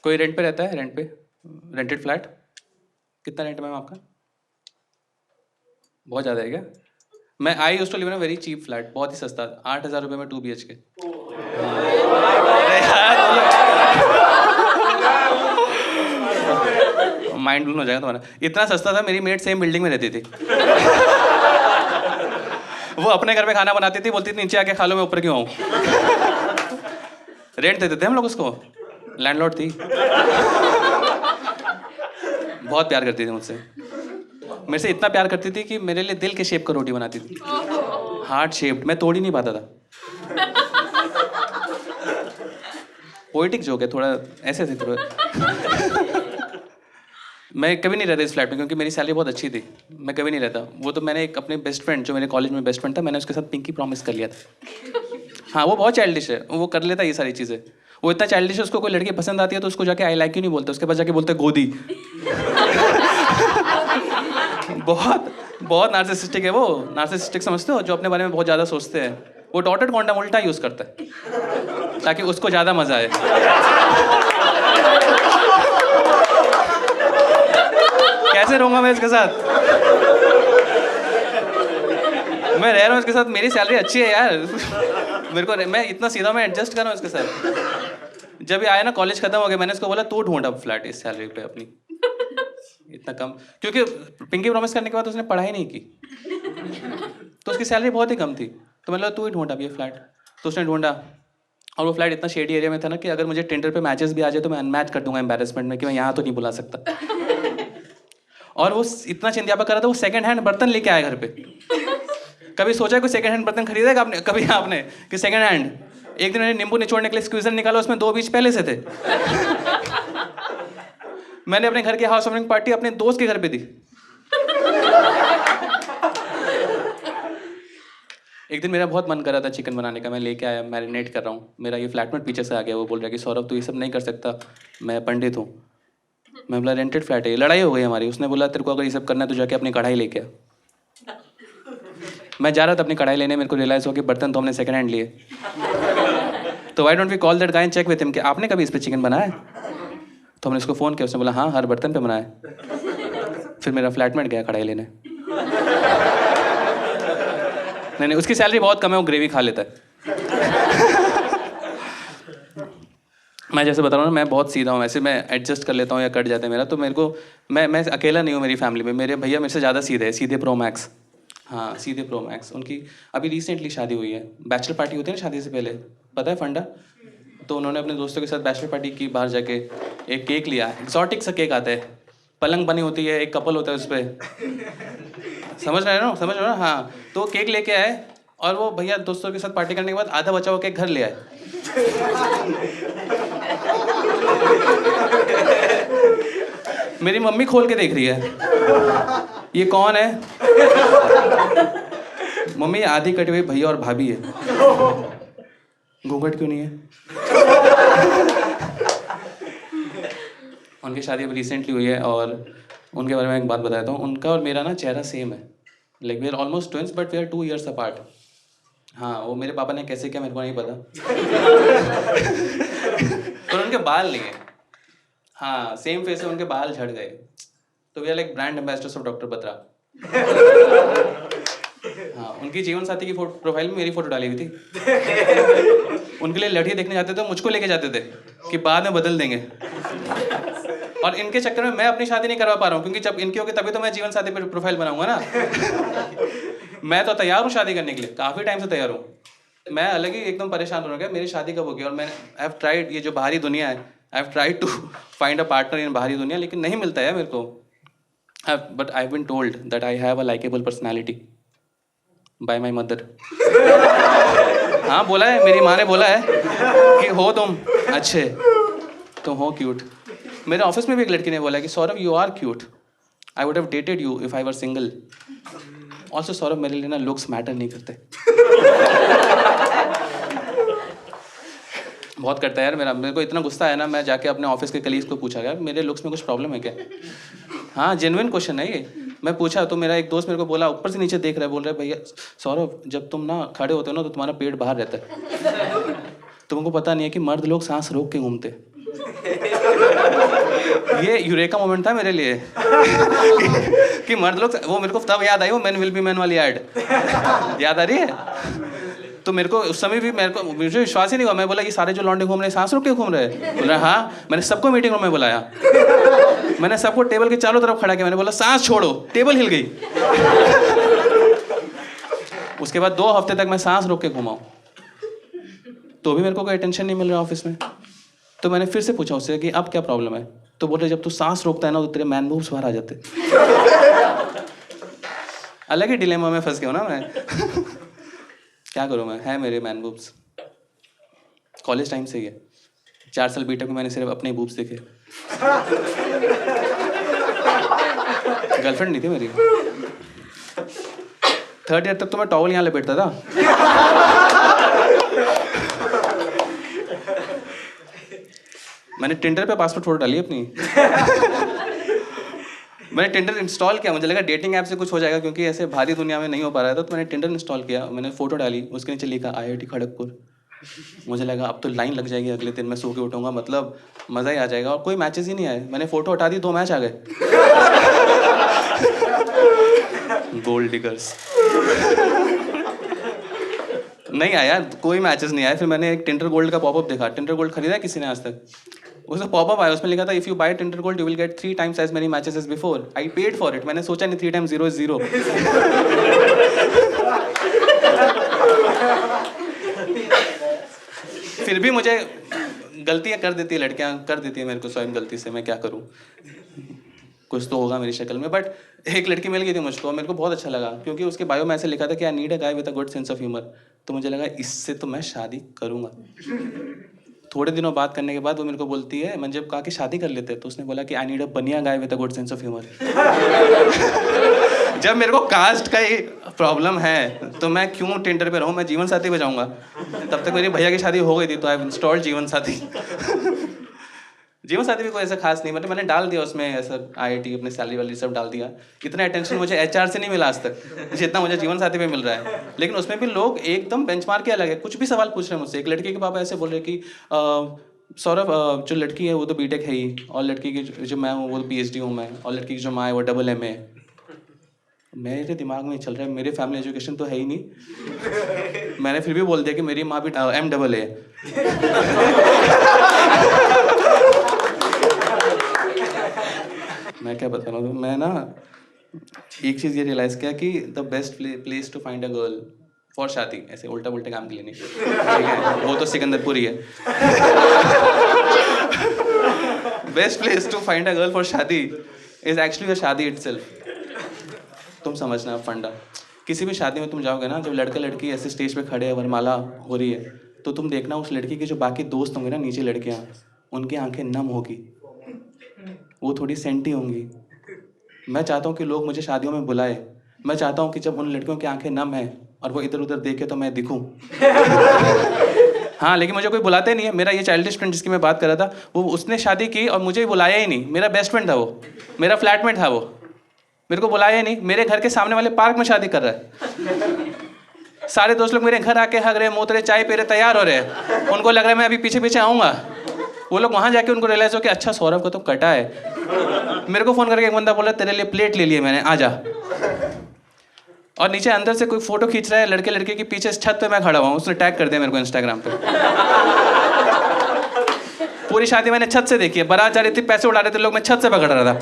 कोई रेंट पे रहता है? रेंट पे, रेंटेड फ्लैट? कितना रेंट है मैम आपका? बहुत ज़्यादा है क्या? मैं I used to live in a very cheap flat, बहुत ही सस्ता, 8,000 रुपये में 2 BHK। माइंड ब्लोन हो जाएगा तुम्हारा, इतना सस्ता था। मेरी मेट सेम बिल्डिंग में रहती थी। वो अपने घर में खाना बनाती थी, बोलती थी नीचे आके खा लो, मैं ऊपर क्यों आऊँ। रेंट देते थे हम लोग उसको, लैंडलॉर्ड थी। बहुत प्यार करती थी मुझसे, मेरे से इतना प्यार करती थी कि मेरे लिए दिल के शेप का रोटी बनाती थी, हार्ट शेप्ड। मैं तोड़ ही नहीं पाता था। पोएटिक जोक है थोड़ा, ऐसे थे थोड़ा। मैं कभी नहीं रहता इस फ्लैट में क्योंकि मेरी सैलरी बहुत अच्छी थी। मैं कभी नहीं रहता। वो तो मैंने एक अपने बेस्ट फ्रेंड, जो मेरे कॉलेज में बेस्ट फ्रेंड था, मैंने उसके साथ पिंकी प्रॉमिस कर लिया था। हाँ, वो बहुत चाइल्डिश है, वो कर लेता है ये सारी चीज़ें। वो इतना चाइल्डिश है, उसको कोई लड़की पसंद आती है तो उसको जाके आई लाइक यू नहीं बोलते, उसके पास जाके बोलते गोदी। बहुत बहुत नार्सिसिस्टिक है वो। नार्सिसिस्टिक समझते हो, जो अपने बारे में बहुत ज़्यादा सोचते हैं। वो डॉटेड कॉन्डम उल्टा यूज़ करता है ताकि उसको ज़्यादा मज़ा आए। कैसे रहूँगा मैं इसके साथ? मैं रह रहा हूँ इसके साथ, मेरी सैलरी अच्छी है यार। मेरे को, मैं इतना सीधा, मैं एडजस्ट कर रहा हूँ इसके साथ। जब ये आया ना, कॉलेज खत्म हो गया, मैंने इसको बोला तू ढूंढ अब फ्लैट इस सैलरी पे अपनी। इतना कम, क्योंकि पिंकी प्रॉमिस करने के बाद उसने पढ़ाई नहीं की, तो उसकी सैलरी बहुत ही कम थी। तो मैंने बोला तू ही ढूंढ अब ये फ्लैट। तो उसने ढूंढा, और वो फ्लैट इतना शेडी एरिया में था ना कि अगर मुझे टिंडर पे मैचेस भी आ जाए तो मैं अनमैच कर दूंगा एम्बैरेसमेंट में कि मैं यहाँ तो नहीं बुला सकता। और वो इतना चिंतियापा कर रहा था, वो सेकंड हैंड बर्तन लेके आया घर पे। कभी सोचा कोई सेकंड हैंड बर्तन खरीदेगा आपने कभी? आपने कि सेकंड हैंड? एक दिन मैंने नींबू निचोड़ने के लिए स्क्वीजर निकाला, उसमें 2 बीज पहले से थे। मैंने अपने घर की हाउस वार्मिंग पार्टी अपने दोस्त के घर पे दी। एक दिन मेरा बहुत मन कर रहा था चिकन बनाने का, मैं लेके आया, मैरिनेट कर रहा हूँ। मेरा ये फ्लैटमेट पीछे से आ गया, वो बोल रहा है कि सौरभ तू ये सब नहीं कर सकता, मैं पंडित हूँ। मैं बोला रेंटेड फ्लैट है, लड़ाई हो गई हमारी। उसने बोला तेरे को अगर ये सब करना है तो जाके अपनी कढ़ाई लेके आ। मैं जा रहा था अपनी कढ़ाई लेने, मेरे को रियलाइज हो कि बर्तन तो हमने सेकंड हैंड लिए। तो why don't we call that guy and check with him कि आपने कभी इस पे चिकन बनाया है? तो हमने उसको फ़ोन किया, उसने बोला हाँ, हर बर्तन पे बनाया। फिर मेरा फ्लैटमेट गया कढ़ाई लेने। नहीं, उसकी सैलरी बहुत कम है, वो ग्रेवी खा लेता है। मैं जैसे बता रहा हूँ ना, मैं बहुत सीधा हूँ, ऐसे मैं एडजस्ट कर लेता हूँ या कट जाता है मेरा। तो मेरे को, मैं अकेला नहीं हूँ मेरी फैमिली में, मेरे भैया मेरे से ज़्यादा सीधे हैं, सीधे प्रो मैक्स। हाँ, सीधे प्रो मैक्स। उनकी अभी रिसेंटली शादी हुई है। बैचलर पार्टी होती है ना शादी से पहले, पता है फंडा? तो उन्होंने अपने दोस्तों के साथ बैचलर पार्टी की, बाहर जाके एक केक लिया, एक्सॉटिक सा केक आता है, पलंग बनी होती है, एक कपल होता है उस पर। समझ रहे हो ना, समझ रहे हो ना? हाँ, तो केक लेके आए, और वो भैया दोस्तों के साथ पार्टी करने के बाद आधा बचा हुआ केक घर ले आए। मेरी मम्मी खोल के देख रही है, ये कौन है? मम्मी आधी कटी हुई भैया और भाभी है। घूंघट क्यों नहीं है? उनकी शादी अभी रिसेंटली हुई है, और उनके बारे में एक बात बताता हूँ। उनका और मेरा ना चेहरा सेम है, like we are almost twins but we are 2 years apart. हाँ, वो मेरे पापा ने कैसे किया मेरे को नहीं पता। पर उनके बाल नहीं है। हाँ, सेम फेस है, उनके बाल झड़ गए। तो we are like brand ambassadors of doctor Batra. हाँ, उनकी जीवन साथी की प्रोफाइल में मेरी फोटो डाली हुई थी। उनके लिए लड़की देखने जाते थे, मुझको लेके जाते थे कि बाद में बदल देंगे। और इनके चक्कर में मैं अपनी शादी नहीं करवा पा रहा हूँ, क्योंकि जब इनकी होगी तभी तो मैं जीवन साथी पर प्रोफाइल बनाऊंगा ना। मैं तो तैयार हूँ शादी करने के लिए, काफ़ी टाइम से तैयार हूँ। मैं अलग ही एकदम परेशान हो गया, मेरी शादी कब होगी। और मैंने आई हैव ट्राइड, ये जो बाहरी दुनिया है, I have tried to find a partner in बाहरी दुनिया, लेकिन नहीं मिलता है मेरे को। But I have been told that I have a likeable personality by my mother. हाँ, बोला है, मेरी माँ ने बोला है कि हो तुम अच्छे, तुम हो क्यूट। मेरे ऑफिस में भी एक लड़की ने बोला कि Saurabh you are cute, I would have dated you if I were single. Also Saurabh, मेरे लिए ना लुक्स मैटर नहीं करते। बहुत करता है यार मेरे को इतना गुस्सा है ना, मैं जाके अपने ऑफिस के कलीग्स को पूछा, यार मेरे लुक्स में कुछ प्रॉब्लम है क्या? हाँ, जेन्युइन क्वेश्चन है ये। मैं पूछा तो मेरा एक दोस्त मेरे को बोला, ऊपर से नीचे देख रहा है, बोल रहा है भैया सौरभ, जब तुम ना खड़े होते हो ना तो तुम्हारा पेट बाहर रहता है। तुमको पता नहीं है कि मर्द लोग सांस रोक के घूमते। ये यूरेका मोमेंट था मेरे लिए कि मर्द लोग, वो मेरे को तब याद आई वो मैन विल बी मैन वाली ऐड, याद आ रही है? तो मेरे को उस समय भी मुझे विश्वास ही नहीं हुआ। मैं बोला ये सारे जो लौंडे घूम रहे हैं सांस रोक के घूम रहे हैं? बोल रहा हाँ। मैंने सबको मीटिंग रूम में बुलाया, मैंने सबको टेबल के चारों तरफ खड़ा किया, मैंने बोला सांस छोड़ो, टेबल हिल गई। उसके बाद 2 हफ्ते तक मैं सांस रोक के घुमाऊं तो भी मेरे को कोई अटेंशन नहीं मिल रहा ऑफिस में। तो मैंने फिर से पूछा उससे कि अब क्या प्रॉब्लम है? तो बोल रहे जब तू सांस रोकता है ना तो तेरे मैन बूब्स बाहर आ जाते। अलग ही डिलेमा में फंस गया हूं ना मैं। क्या करूं मैं, है मेरे मैन बूब्स, कॉलेज टाइम से ही है। 4 साल बीटेक में मैंने सिर्फ अपने बूब्स देखे, गर्लफ्रेंड नहीं थी मेरी। 3rd ईयर तक तो मैं टॉवल यहाँ लपेटता था। मैंने टिंडर पे पासपोर्ट फोटो डाली अपनी। मैंने टिंडर इंस्टॉल किया, मुझे लगा डेटिंग ऐप से कुछ हो जाएगा क्योंकि ऐसे भारी दुनिया में नहीं हो पा रहा था। तो मैंने टिंडर इंस्टॉल किया, मैंने फोटो डाली, उसके नीचे लिखा IIT खड़गपुर। मुझे लगा अब तो लाइन लग जाएगी, अगले दिन मैं सो के उठूंगा, मतलब मज़ा ही आ जाएगा। और कोई मैचेस ही नहीं आए। मैंने फोटो हटा दी, 2 मैच आ गए। Gold diggers. नहीं आया, कोई मैचेस नहीं आए। फिर मैंने एक टिंडर गोल्ड का पॉपअप देखा। टिंडर गोल्ड खरीदा है किसी ने आज तक? उसमें पॉपअप आया, उसमें लिखा था if you buy Tinder gold you will get 3 times as many matches as before. I paid for it. मैंने सोचा नहीं 3 times 0 is 0. फिर भी मुझे गलतियां कर देती है लड़कियां, कर देती है मेरे को स्वयं गलती से। मैं क्या करूं, कुछ तो होगा मेरी शक्ल में। बट एक लड़की मिल गई थी मुझको, मेरे को बहुत अच्छा लगा क्योंकि उसके बायो में ऐसे लिखा था कि I need a guy with a good sense of humour. तो मुझे लगा इससे तो मैं शादी करूंगा। थोड़े दिनों बात करने के बाद वो मेरे को बोलती है, मैंने जब कहा कि शादी कर लेते हैं तो उसने बोला कि आई नीड अ बनिया guy with a good sense of humour. जब मेरे को कास्ट का ही प्रॉब्लम है तो मैं क्यों टिंडर पे रहूं, मैं जीवन साथी बजाऊंगा। तब तक मेरी भैया की शादी हो गई थी तो आई इंस्टॉल्ड जीवन साथी। जीवन साथी भी कोई ऐसा खास नहीं, मतलब मैंने डाल दिया उसमें ऐसा IIT अपने सैलरी वाली सब डाल दिया। इतना अटेंशन मुझे HR से नहीं मिला आज तक जितना मुझे जीवन साथी पे मिल रहा है। लेकिन उसमें भी लोग एकदम बेंचमार्क के अलग है, कुछ भी सवाल पूछ रहे हैं मुझसे। एक लड़के के पापा ऐसे बोल रहे कि सौरभ जो लड़की है वो तो बीटेक है ही, और लड़की की जो मैं हूँ वो तो PhD हूँ मैं, और लड़की की जो माँ है वो MA। मेरे दिमाग में चल रहा है मेरे फैमिली एजुकेशन तो है ही नहीं। मैंने फिर भी बोल दिया कि मेरी माँ भी MAA। मैं क्या बता रहा हूँ, मैं ना एक चीज़ ये रियलाइज़ किया कि the best place to find a girl for शादी, ऐसे उल्टा पुल्टे काम के लिए नहीं, ठीक है, वो तो सिकंदरपुरी है। Best place to find a girl for शादी इज एक्चुअली द शादी इटसेल्फ। तुम समझना फंडा, किसी भी शादी में तुम जाओगे ना, जब लड़का लड़की ऐसे स्टेज पे खड़े हैं, वरमाला हो रही है, तो तुम देखना उस लड़की के जो बाकी दोस्त होंगे ना नीचे लड़कियां, उनकी आंखें नम होगी, वो थोड़ी सेंटी होंगी। मैं चाहता हूँ कि लोग मुझे शादियों में बुलाए। मैं चाहता हूँ कि जब उन लड़कियों की आंखें नम हैं और वो इधर उधर देखे तो मैं दिखूं। हाँ, लेकिन मुझे कोई बुलाते नहीं है। मेरा ये चाइल्डिश फ्रेंड जिसकी मैं बात कर रहा था, वो उसने शादी की और मुझे बुलाया ही नहीं। मेरा बेस्ट फ्रेंड था वो, मेरा फ्लैटमेट था वो, मेरे को बुलाया ही नहीं। मेरे घर के सामने वाले पार्क में शादी कर रहा है। सारे दोस्त लोग मेरे घर आके हग रहे, मोतरे, चाय पी रहे, तैयार हो रहे हैं। उनको लग रहा है मैं अभी पीछे पीछे आऊँगा। वो लोग वहाँ जाके उनको रियलाइज हो कि अच्छा सौरभ को तो कटा है। मेरे को फ़ोन करके एक बंदा बोला तेरे लिए प्लेट ले लिए मैंने, आ जा। और नीचे अंदर से कोई फोटो खींच रहा है लड़के लड़के के पीछे छत पे मैं खड़ा हुआ हूँ। उसने टैग कर दिया मेरे को इंस्टाग्राम पे। पूरी शादी मैंने छत से देखी है। बारात जा रही थी, पैसे उड़ा रहे थे लोग, मैं छत से पकड़ रहा था।